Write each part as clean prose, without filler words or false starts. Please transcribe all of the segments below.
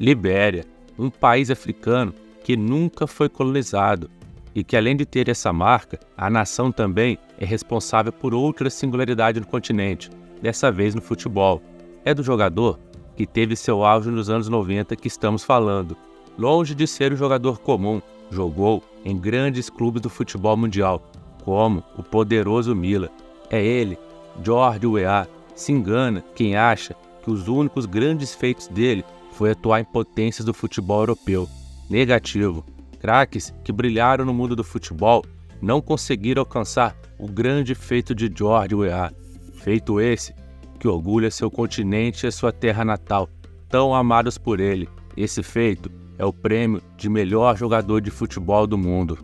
Libéria, um país africano que nunca foi colonizado e que, além de ter essa marca, a nação também é responsável por outra singularidade no continente, dessa vez no futebol. É do jogador que teve seu auge nos anos 90 que estamos falando. Longe de ser um jogador comum, jogou em grandes clubes do futebol mundial, como o poderoso Milan. É ele, George Weah. Se engana quem acha que os únicos grandes feitos dele foi atuar em potências do futebol europeu. Negativo. Craques que brilharam no mundo do futebol não conseguiram alcançar o grande feito de George Weah. Feito esse que orgulha seu continente e sua terra natal, tão amados por ele. Esse feito é o prêmio de melhor jogador de futebol do mundo.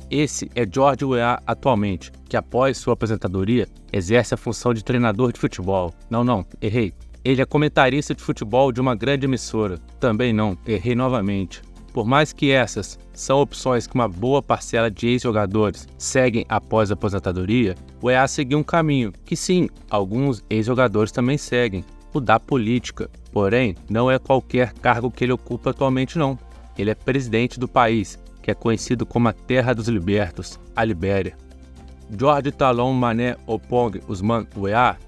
Esse é George Weah atualmente, que após sua aposentadoria, exerce a função de treinador de futebol. Não, errei. Ele é comentarista de futebol de uma grande emissora. Também não, errei novamente. Por mais que essas são opções que uma boa parcela de ex-jogadores seguem após a aposentadoria, Weah seguiu um caminho que sim, alguns ex-jogadores também seguem, o da política. Porém, não é qualquer cargo que ele ocupa atualmente não. Ele é presidente do país, que é conhecido como a Terra dos Libertos, a Libéria. George Talon Mané Opong Usman Weah,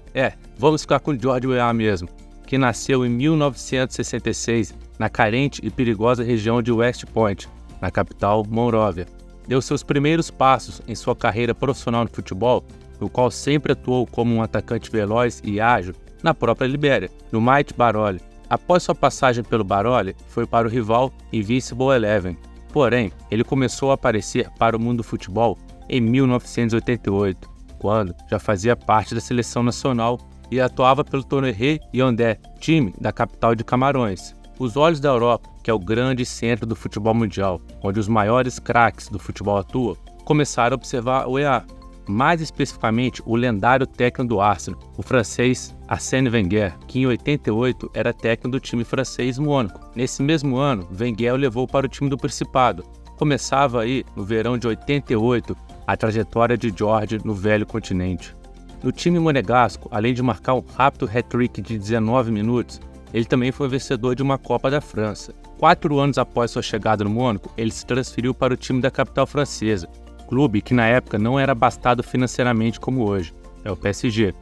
vamos ficar com George Weah mesmo, que nasceu em 1966 na carente e perigosa região de West Point, na capital Monróvia. Deu seus primeiros passos em sua carreira profissional no futebol, no qual sempre atuou como um atacante veloz e ágil na própria Libéria, no Mighty Barole. Após sua passagem pelo Barole, foi para o rival Invincible Eleven. Porém, ele começou a aparecer para o mundo do futebol em 1988, quando já fazia parte da seleção nacional e atuava pelo Tonnerre Yaoundé, time da capital de Camarões. Os olhos da Europa, que é o grande centro do futebol mundial, onde os maiores craques do futebol atuam, começaram a observar o Weah, mais especificamente o lendário técnico do Arsenal, o francês Arsène Wenger, que em 88 era técnico do time francês Mônaco. Nesse mesmo ano, Wenger o levou para o time do Principado. Começava aí, no verão de 88, a trajetória de George no velho continente. No time monegasco, além de marcar um rápido hat-trick de 19 minutos, ele também foi vencedor de uma Copa da França. 4 anos após sua chegada no Mônaco, ele se transferiu para o time da capital francesa, clube que na época não era abastado financeiramente como hoje, é o PSG.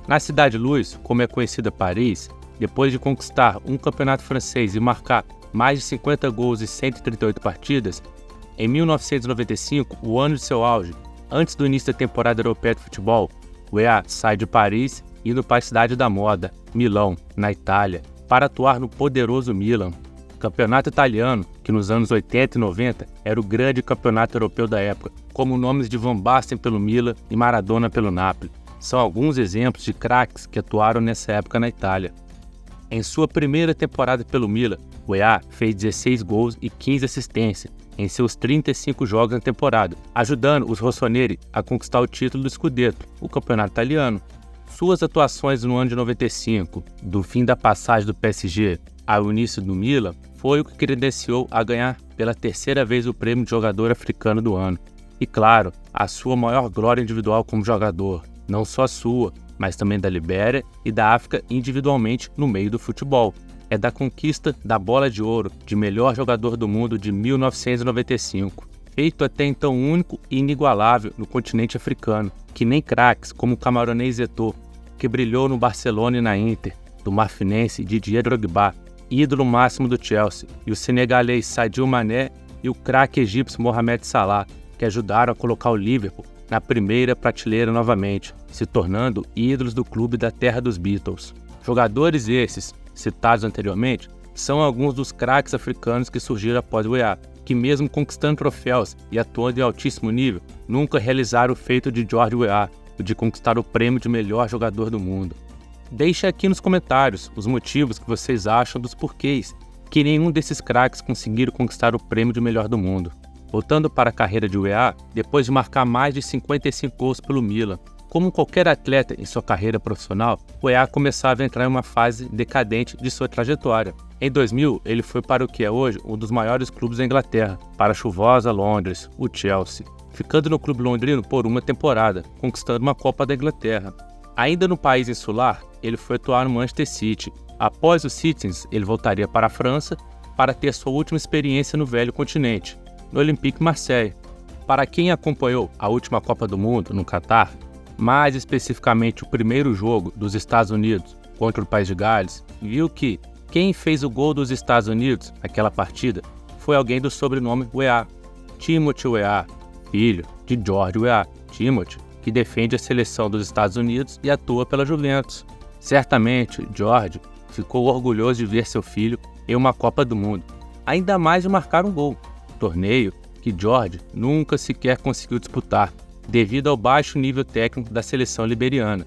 Na Cidade Luz, como é conhecida Paris, depois de conquistar um campeonato francês e marcar mais de 50 gols em 138 partidas, em 1995, o ano de seu auge, antes do início da temporada europeia de futebol, Weah sai de Paris indo para a cidade da moda, Milão, na Itália, para atuar no poderoso Milan. Campeonato italiano, que nos anos 80 e 90 era o grande campeonato europeu da época, como nomes de Van Basten pelo Milan e Maradona pelo Napoli. São alguns exemplos de craques que atuaram nessa época na Itália. Em sua primeira temporada pelo Milan, Weah fez 16 gols e 15 assistências em seus 35 jogos na temporada, ajudando os rossoneri a conquistar o título do Scudetto, o campeonato italiano. Suas atuações no ano de 95, do fim da passagem do PSG ao início do Milan, foi o que credenciou a ganhar pela terceira vez o prêmio de jogador africano do ano. E claro, a sua maior glória individual como jogador, não só sua, mas também da Libéria e da África individualmente no meio do futebol. É da conquista da Bola de Ouro de melhor jogador do mundo de 1995, feito até então único e inigualável no continente africano, que nem craques como o camaronês Eto'o, que brilhou no Barcelona e na Inter, do marfinense Didier Drogba, ídolo máximo do Chelsea, e o senegalês Sadio Mané e o craque egípcio Mohamed Salah, que ajudaram a colocar o Liverpool na primeira prateleira novamente, se tornando ídolos do clube da terra dos Beatles. Jogadores esses, citados anteriormente, são alguns dos craques africanos que surgiram após o Weah, que mesmo conquistando troféus e atuando em altíssimo nível, nunca realizaram o feito de George Weah, o de conquistar o prêmio de melhor jogador do mundo. Deixe aqui nos comentários os motivos que vocês acham dos porquês que nenhum desses craques conseguiram conquistar o prêmio de melhor do mundo. Voltando para a carreira de Weah, depois de marcar mais de 55 gols pelo Milan, Como qualquer atleta em sua carreira profissional, o Weah começava a entrar em uma fase decadente de sua trajetória. Em 2000, ele foi para o que é hoje um dos maiores clubes da Inglaterra, para a chuvosa Londres, o Chelsea, ficando no clube londrino por uma temporada, conquistando uma Copa da Inglaterra. Ainda no país insular, ele foi atuar no Manchester City. Após o Citizens, ele voltaria para a França para ter sua última experiência no velho continente, no Olympique Marseille. Para quem acompanhou a última Copa do Mundo no Catar, mais especificamente o primeiro jogo dos Estados Unidos contra o País de Gales, viu que quem fez o gol dos Estados Unidos naquela partida foi alguém do sobrenome Weah, Timothy Weah, filho de George Weah. Timothy, que defende a seleção dos Estados Unidos e atua pela Juventus. Certamente, George ficou orgulhoso de ver seu filho em uma Copa do Mundo, ainda mais de marcar um gol, torneio que George nunca sequer conseguiu disputar, devido ao baixo nível técnico da seleção liberiana.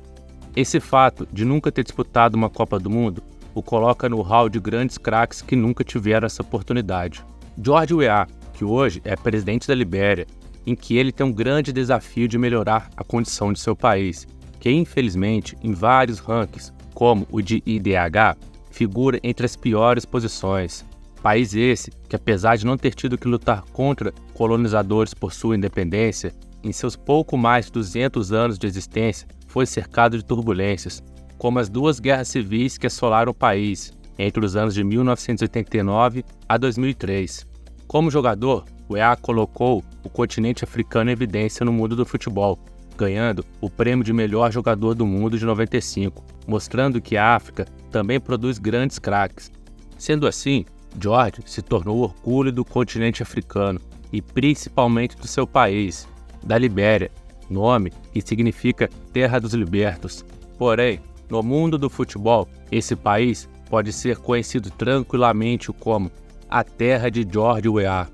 Esse fato de nunca ter disputado uma Copa do Mundo o coloca no hall de grandes craques que nunca tiveram essa oportunidade. George Weah, que hoje é presidente da Libéria, em que ele tem um grande desafio de melhorar a condição de seu país, que infelizmente em vários rankings, como o de IDH, figura entre as piores posições. País esse que, apesar de não ter tido que lutar contra colonizadores por sua independência, em seus pouco mais de 200 anos de existência, foi cercado de turbulências, como as duas guerras civis que assolaram o país entre os anos de 1989 a 2003. Como jogador, Weah colocou o continente africano em evidência no mundo do futebol, ganhando o prêmio de melhor jogador do mundo de 95, mostrando que a África também produz grandes craques. Sendo assim, George se tornou o orgulho do continente africano e principalmente do seu país, da Libéria, nome que significa Terra dos Libertos. Porém, no mundo do futebol, esse país pode ser conhecido tranquilamente como a Terra de George Weah.